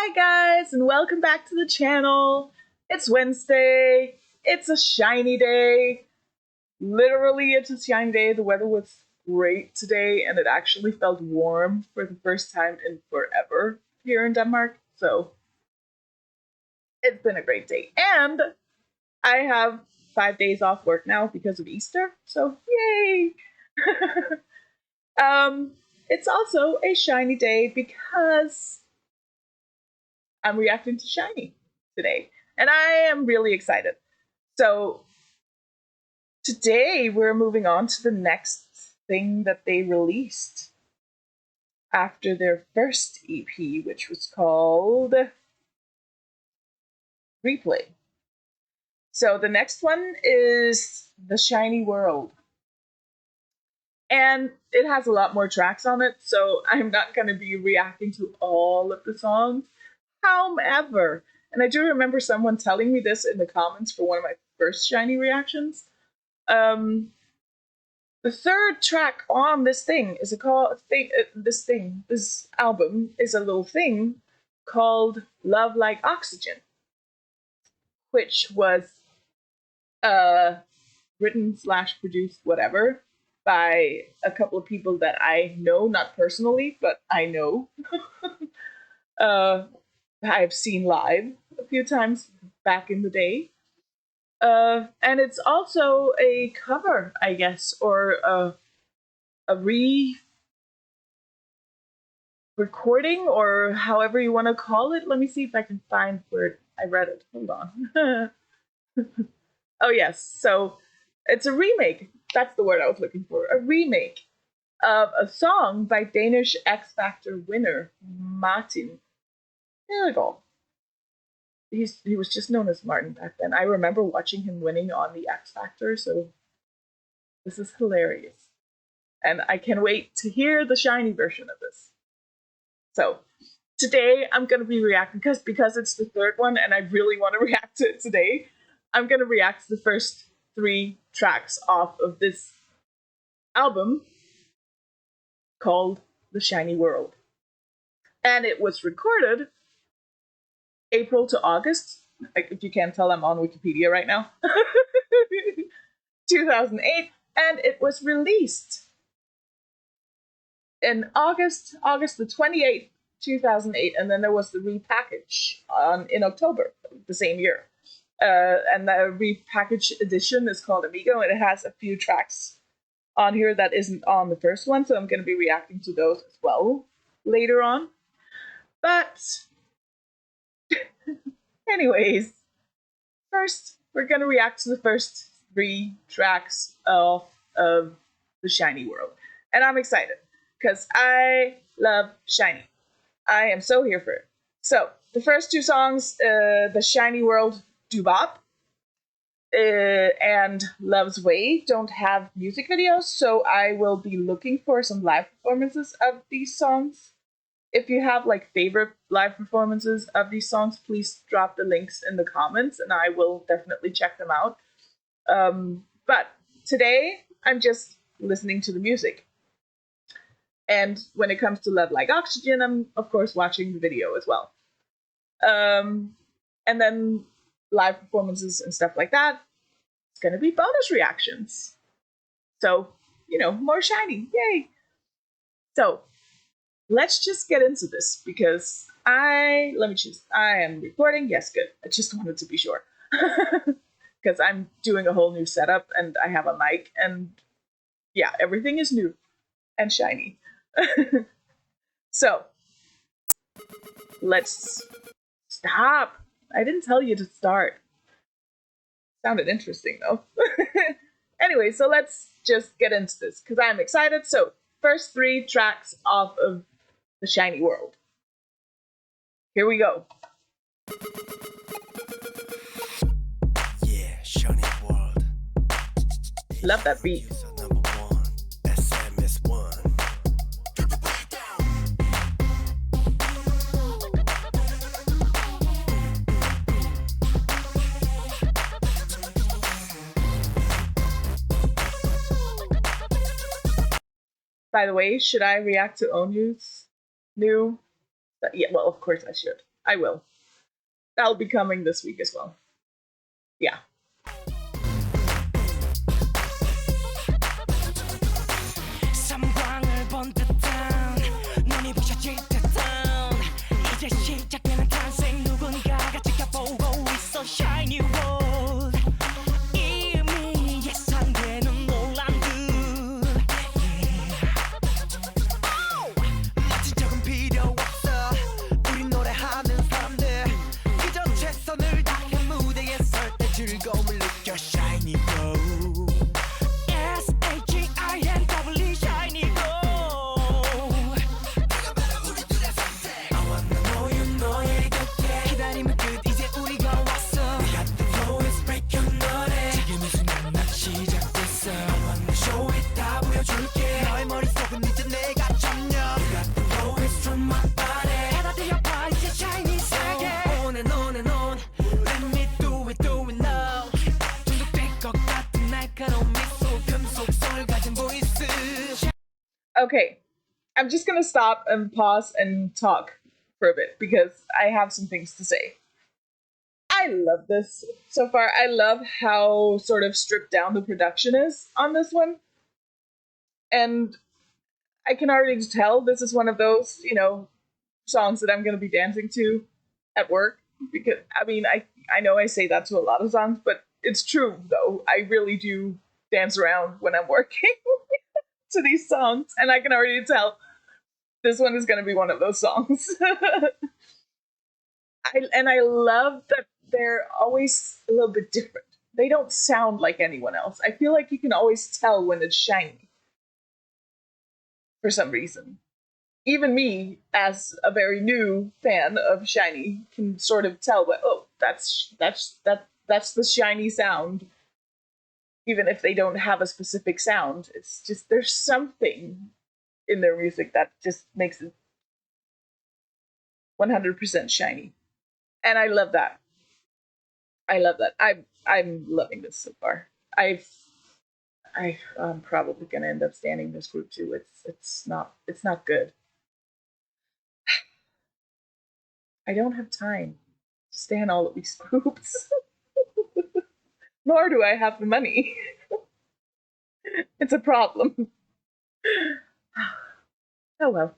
Hi guys, and welcome back to the channel. It's Wednesday. It's a SHINee day. Literally, it's a SHINee day. The weather was great today, and it actually felt warm for the first time in forever here in Denmark. So it's been a great day. And I have 5 days off work now because of Easter. So yay! It's also a SHINee day because I'm reacting to SHINee today, and I am really excited. So today we're moving on to the next thing that they released after their first EP, which was called Replay. So the next one is The SHINee World. And it has a lot more tracks on it, so I'm not going to be reacting to all of the songs. However, and I do remember someone telling me this in the comments for one of my first SHINee reactions. The third track on this album is a little thing called Love Like Oxygen, which was written / produced, whatever, by a couple of people that I know, not personally, but I know. I've seen live a few times back in the day. And it's also a cover, I guess, or a re-recording, or however you want to call it. Let me see if I can find where I read it. Hold on. Oh, yes. So it's a remake. That's the word I was looking for. A remake of a song by Danish X Factor winner Martin. There we go. He was just known as Martin back then. I remember watching him winning on the X Factor, so this is hilarious. And I can't wait to hear the SHINee version of this. So today I'm going to be reacting, because it's the third one and I really want to react to it today. I'm going to react to the first 3 tracks off of this album called The SHINee World. And it was recorded April to August. If you can't tell, I'm on Wikipedia right now. 2008, and it was released in August the 28th, 2008, and then there was the repackage in October the same year. And the repackaged edition is called Amigo, and it has a few tracks on here that isn't on the first one, so I'm going to be reacting to those as well later on. But anyways, first we're going to react to the first 3 tracks of the SHINee World. And I'm excited because I love SHINee. I am so here for it. So the first 2 songs, the SHINee World BTOB and Love's Way, don't have music videos, so I will be looking for some live performances of these songs. If you have like favorite live performances of these songs, please drop the links in the comments and I will definitely check them out. But today I'm just listening to the music. And when it comes to Love Like Oxygen, I'm of course watching the video as well. And then live performances and stuff like that. It's gonna be bonus reactions. So, you know, more SHINee, yay! So let's just get into this because I am recording. Yes, good. I just wanted to be sure because I'm doing a whole new setup and I have a mic and yeah, everything is new and SHINee. So let's stop. I didn't tell you to start. Sounded interesting though. Anyway, so let's just get into this because I'm excited. So first 3 tracks off of the SHINee World. Here we go. Yeah, SHINee World. Love that beat. By the way, should I react to Onyu's new? Yeah, well, of course I should. I will. That'll be coming this week as well. Yeah. Okay, I'm just gonna stop and pause and talk for a bit because I have some things to say. I love this so far. I love how sort of stripped down the production is on this one. And I can already tell this is one of those, songs that I'm gonna be dancing to at work. Because I know I say that to a lot of songs, but it's true though. I really do dance around when I'm working to these songs, and I can already tell this one is going to be one of those songs. I love that they're always a little bit different. They don't sound like anyone else. I feel like you can always tell when it's SHINee for some reason. Even me, as a very new fan of SHINee, can sort of tell what that's the SHINee sound. Even if they don't have a specific sound, it's just there's something in their music that just makes it 100% SHINee, and I love that. I love that. I'm loving this so far. I'm probably gonna end up standing this group too. It's not good. I don't have time to stand all of these groups, nor do I have the money. It's a problem. Oh well.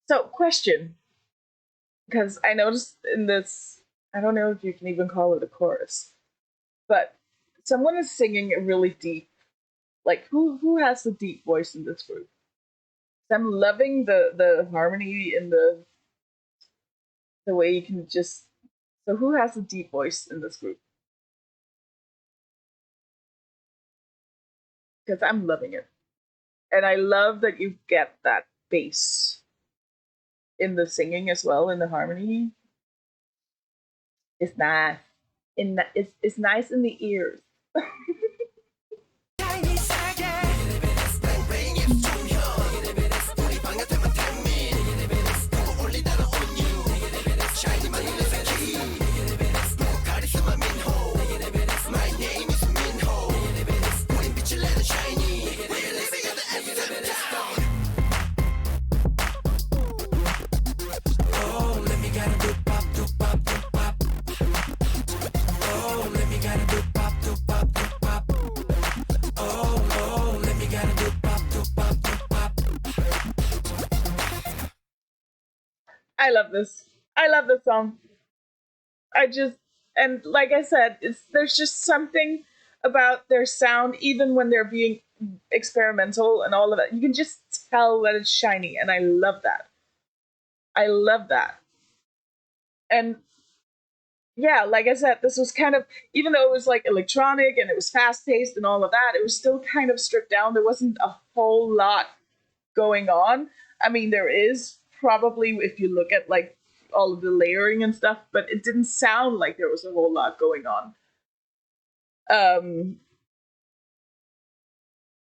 So, question, because I noticed in this, I don't know if you can even call it a chorus, but someone is singing a really deep. Like, who has the deep voice in this group? I'm loving the harmony and the way you can just. So, who has the deep voice in this group? Because I'm loving it. And I love that you get that bass in the singing as well, in the harmony. It's nice. It's nice in the ears. I love this. I love this song. I just, and like I said, there's just something about their sound, even when they're being experimental and all of that. You can just tell that it's SHINee, and I love that. I love that. And yeah, like I said, this was kind of, even though it was like electronic and it was fast paced and all of that, it was still kind of stripped down. There wasn't a whole lot going on. I mean, there is probably if you look at like all of the layering and stuff, but it didn't sound like there was a whole lot going on.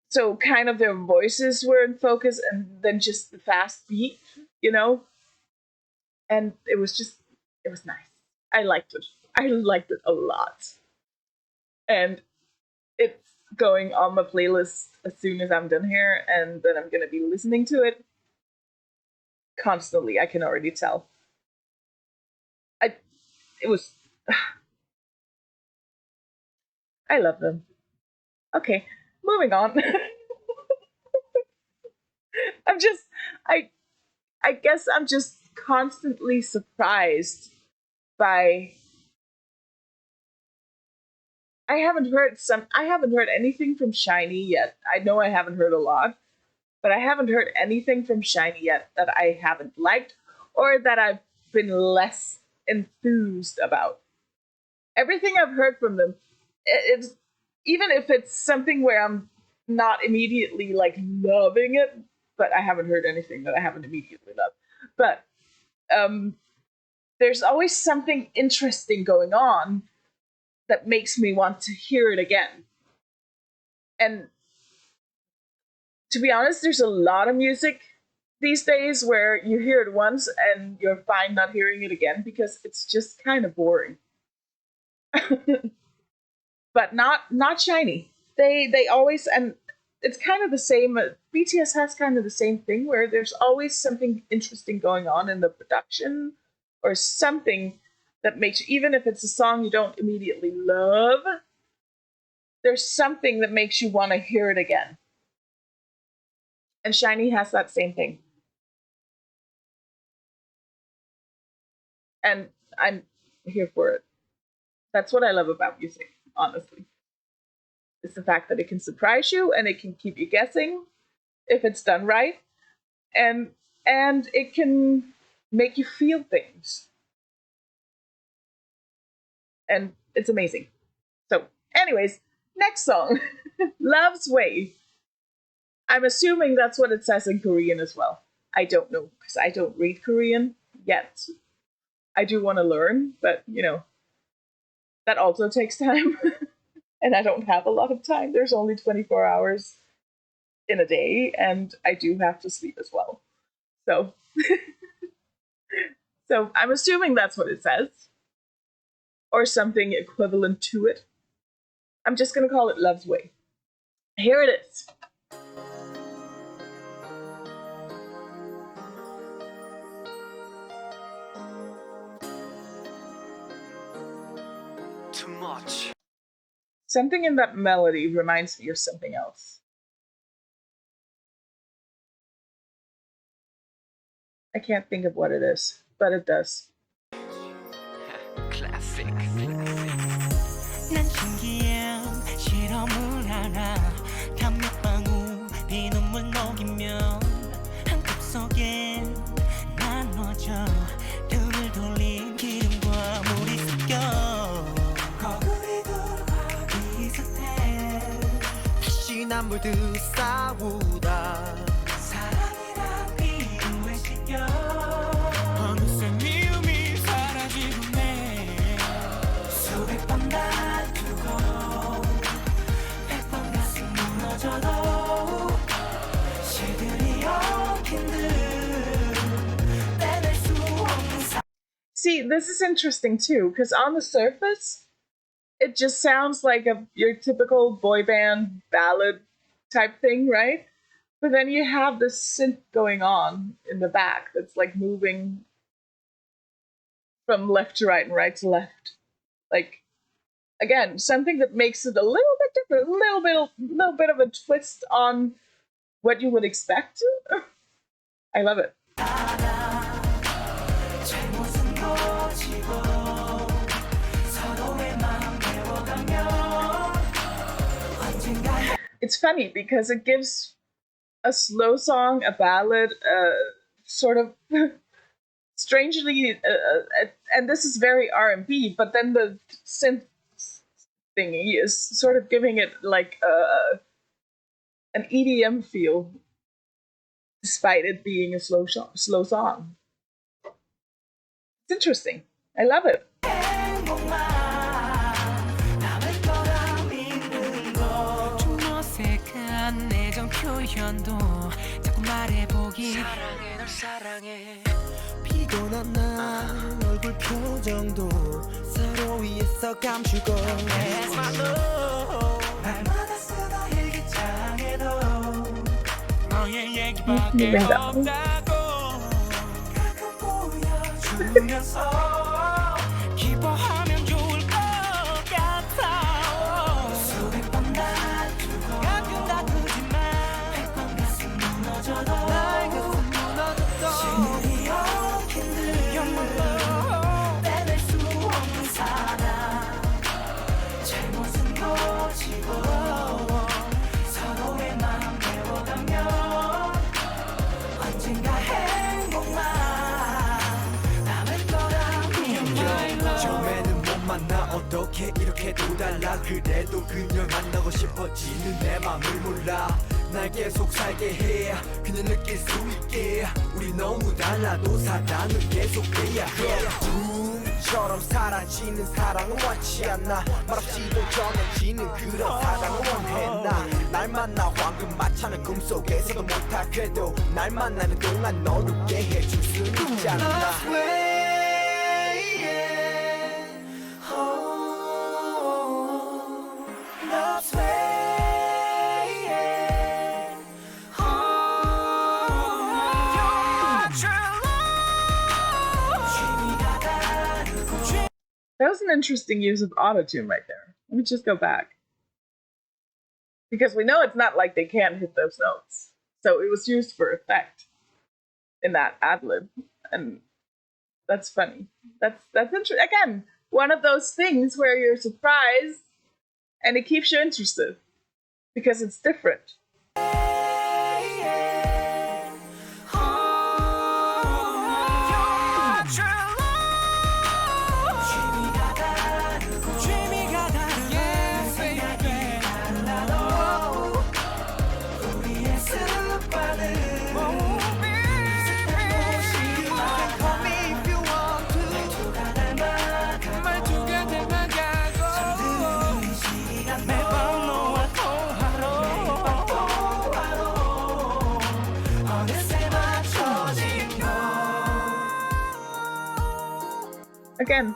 So kind of their voices were in focus, and then just the fast beat, you know? And it was nice. I liked it. I liked it a lot. And it's going on my playlist as soon as I'm done here, and then I'm gonna be listening to it constantly. I can already tell. It was I love them. Okay, moving on. I'm just I guess I'm just constantly surprised by I haven't heard anything from SHINee yet. I know I haven't heard a lot, but I haven't heard anything from SHINee yet that I haven't liked or that I've been less enthused about. Everything I've heard from them, it's even if it's something where I'm not immediately like loving it, but I haven't heard anything that I haven't immediately loved. But there's always something interesting going on that makes me want to hear it again. And to be honest, there's a lot of music these days where you hear it once and you're fine not hearing it again because it's just kind of boring. But not SHINee. They always, and it's kind of the same. BTS has kind of the same thing where there's always something interesting going on in the production or something that makes, even if it's a song you don't immediately love, there's something that makes you want to hear it again. And SHINee has that same thing. And I'm here for it. That's what I love about music, honestly. It's the fact that it can surprise you and it can keep you guessing if it's done right. And it can make you feel things. And it's amazing. So, anyways, next song, Love's Way. I'm assuming that's what it says in Korean as well. I don't know, because I don't read Korean yet. I do want to learn, but, you know, that also takes time. And I don't have a lot of time. There's only 24 hours in a day, and I do have to sleep as well. So, so I'm assuming that's what it says. Or something equivalent to it. I'm just gonna call it Love's Way. Here it is. Too much. Something in that melody reminds me of something else. I can't think of what it is, but it does. Classic. 난 모두 싸우다 사랑이란 비유에 실려 어느새 미움이 사라지고 내 수백 번 다투고 백 번 가슴 무너져도 시들이 엉킨 듯 빼낼 수 없는 See, this is interesting too, because on the surface, it just sounds like your typical boy band ballad type thing, right? But then you have this synth going on in the back that's like moving from left to right and right to left. Like, again, something that makes it a little bit different, a little bit of a twist on what you would expect. I love it. It's funny because it gives a slow song, a ballad, sort of strangely, and this is very R&B, but then the synth thingy is sort of giving it like an EDM feel, despite it being a slow song. It's interesting. I love it. 표현도 자꾸 말해보기 사랑해 널 사랑해 피곤한 날 얼굴 표정도 서로 위에서 감추고 That's my love 날마다 쓰던 일기장에도 너의 얘기밖에 없다고 가끔 보여주면서 기뻐하면 좋을 것 같아 수백 번 다투고 가끔 다투지만 날 가슴 무너졌어 시들이 엉킨 듯 빼낼 수 없는 사랑 잘못은 고치고 서로의 마음 배워가면 언젠가 행복만 남을 거라 믿어 처음에는 못 만나 어떻게 이렇게 또 달라 그래도 그녀를 만나고 싶어지는 내 맘을 몰라 날 계속 살게 해 그냥 느낄 수 있게 우리 너무 달라도 사랑은 계속해야 해 둠처럼 사라지는 사랑은 원치 않나 말없이도 정해지는 그런 사랑을 원해 날 만나 황금 마차는 꿈속에서도 못하게도 날 만나는 동안 널 웃게 해줄 수 있잖아 That was an interesting use of autotune right there. Let me just go back. Because we know it's not like they can't hit those notes. So it was used for effect in that ad-lib. And that's funny. That's interesting. Again, one of those things where you're surprised and it keeps you interested because it's different. Again.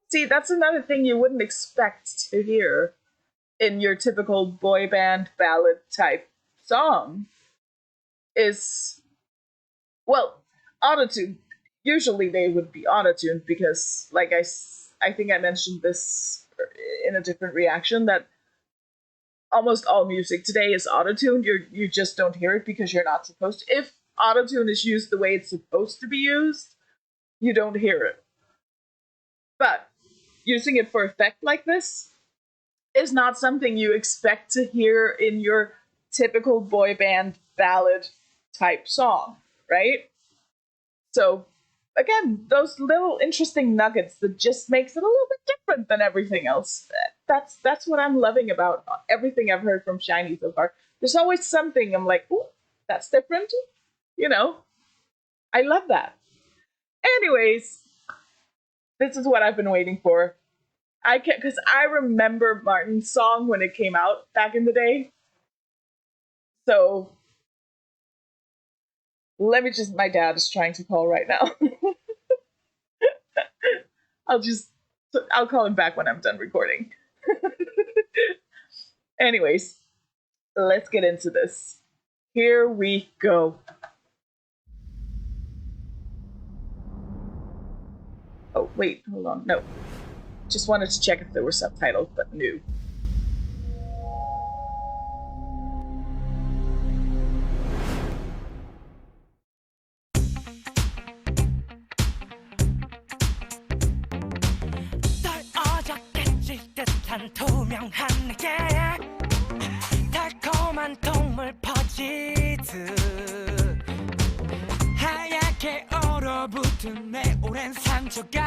See, that's another thing you wouldn't expect to hear in your typical boy band ballad type song is, well, autotune. Usually they would be autotuned because, like I think I mentioned this in a different reaction, that almost all music today is autotuned. You just don't hear it because you're not supposed to. If autotune is used the way it's supposed to be used, you don't hear it. But using it for effect like this is not something you expect to hear in your typical boy band ballad type song, right? So again, those little interesting nuggets that just makes it a little bit different than everything else. That's what I'm loving about everything I've heard from SHINee so far. There's always something I'm like, ooh, that's different. You know, I love that. Anyways, this is what I've been waiting for. I can't, because I remember Martin's song when it came out back in the day. So let me just, my dad is trying to call right now. I'll call him back when I'm done recording. Anyways, let's get into this. Here we go. Oh, wait, hold on. No. Just wanted to check if there were subtitles, but no. 투명한 내게 달콤한 동물 퍼지듯 하얗게 얼어붙은 내 오랜 상처가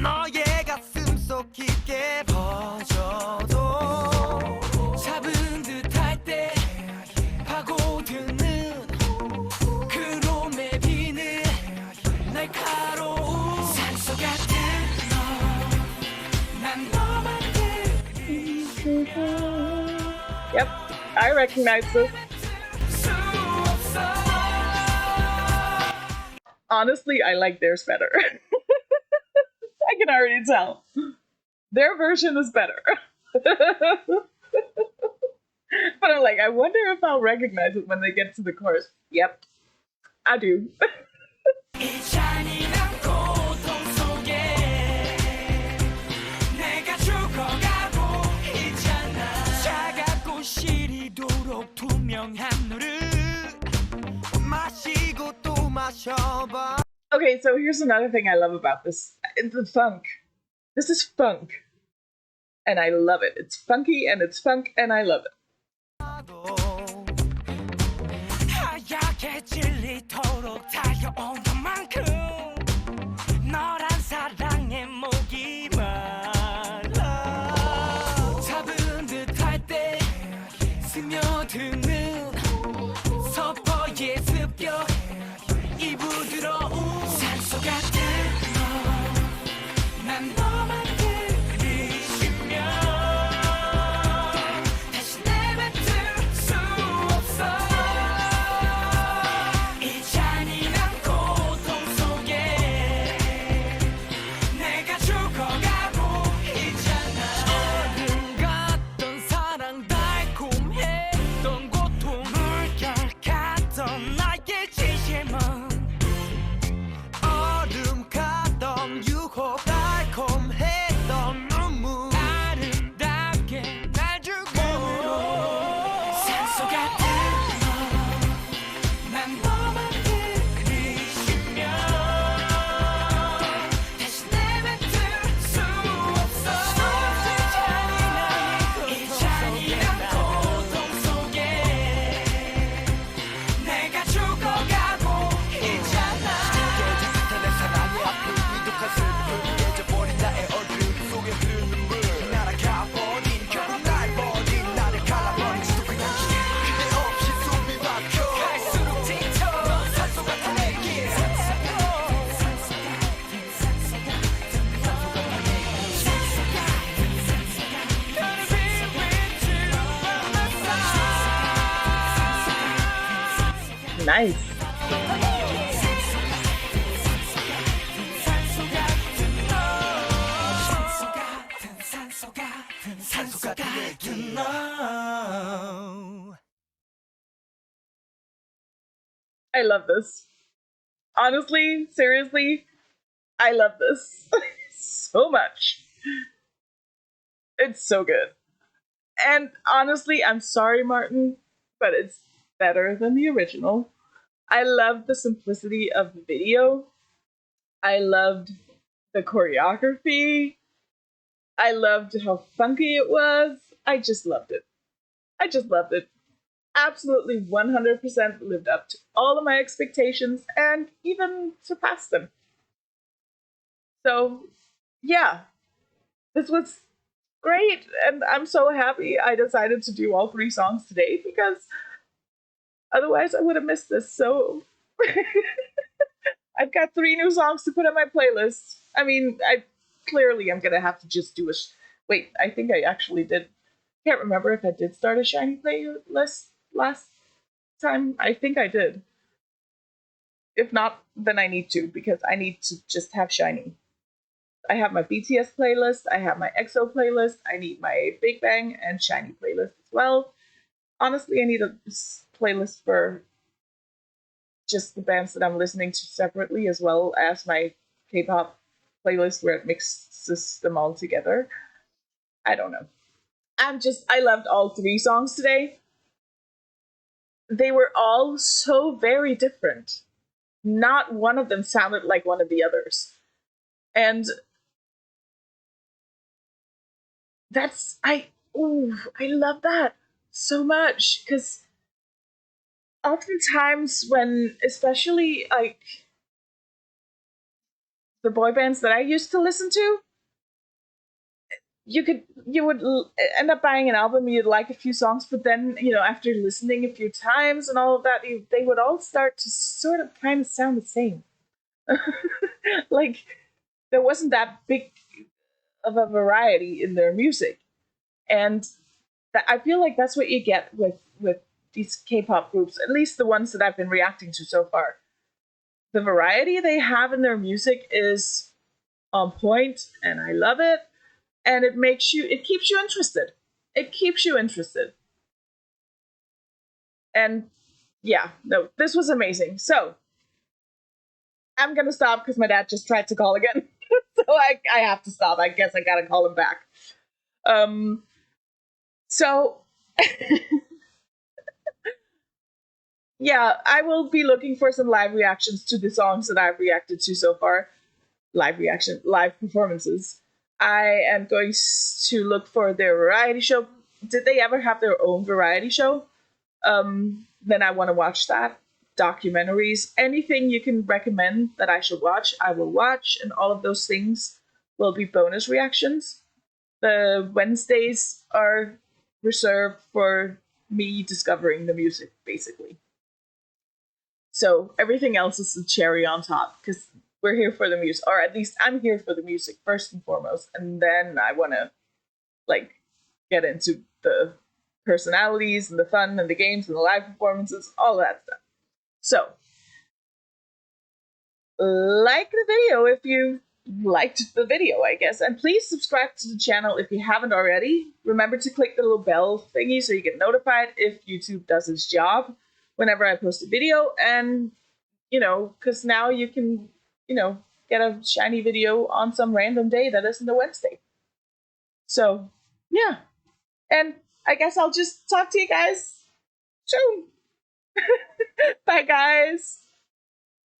너의 가슴 속 깊게 퍼져도 잡은 듯할 때 파고드는 그롬에 비는 날카로운 산소 같은 넌난 Yep, I recognize this. Honestly, I like theirs better. I can already tell. Their version is better. But I'm like, I wonder if I'll recognize it when they get to the chorus. Yep, I do. Okay, so here's another thing I love about this. It's the funk. This is funk. And I love it. It's funky and it's funk and I love it. Nice. I love this. Honestly, seriously, I love this so much. It's so good. And honestly, I'm sorry, Martin, but it's better than the original. I loved the simplicity of the video. I loved the choreography. I loved how funky it was. I just loved it. I just loved it. absolutely 100% lived up to all of my expectations and even surpassed them. So, yeah, this was great. And I'm so happy I decided to do all three songs today because otherwise I would have missed this. So, I've got three new songs to put on my playlist. I mean, I clearly am going to have to just do a. Wait, I think I actually did. Can't remember if I did start a SHINee playlist last time. I think I did. If not, then I need to because I need to just have SHINee. I have my BTS playlist, I have my EXO playlist, I need my Big Bang and SHINee playlist as well. Honestly, I need a playlist for just the bands that I'm listening to separately, as well as my K-pop playlist where it mixes them all together. I don't know. I loved all three songs today. They were all so very different. Not one of them sounded like one of the others. And I love that so much because oftentimes when, especially like the boy bands that I used to listen to, you would end up buying an album, you'd like a few songs, but then after listening a few times and all of that, they would all start to sort of kind of sound the same. Like there wasn't that big of a variety in their music, and I feel like that's what you get with these K-pop groups, at least the ones that I've been reacting to so far. The variety they have in their music is on point, and I love it. And it keeps you interested. It keeps you interested. And yeah, no, this was amazing. So I'm gonna stop because my dad just tried to call again. So I have to stop. I guess I gotta call him back. Um, so yeah, I will be looking for some live reactions to the songs that I've reacted to so far. Live performances. I am going to look for their variety show. Did they ever have their own variety show? Then I want to watch that. Documentaries, anything you can recommend that I should watch, I will watch, and all of those things will be bonus reactions. The Wednesdays are reserved for me discovering the music, basically. So everything else is the cherry on top because we're here for the music, or at least I'm here for the music first and foremost, and then I want to like get into the personalities and the fun and the games and the live performances, all that stuff. So, like the video if you liked the video, I guess, and please subscribe to the channel if you haven't already. Remember to click the little bell thingy so you get notified if YouTube does its job whenever I post a video, and because now you can, get a SHINee video on some random day that isn't a Wednesday. So, yeah. And I guess I'll just talk to you guys soon. Bye, guys.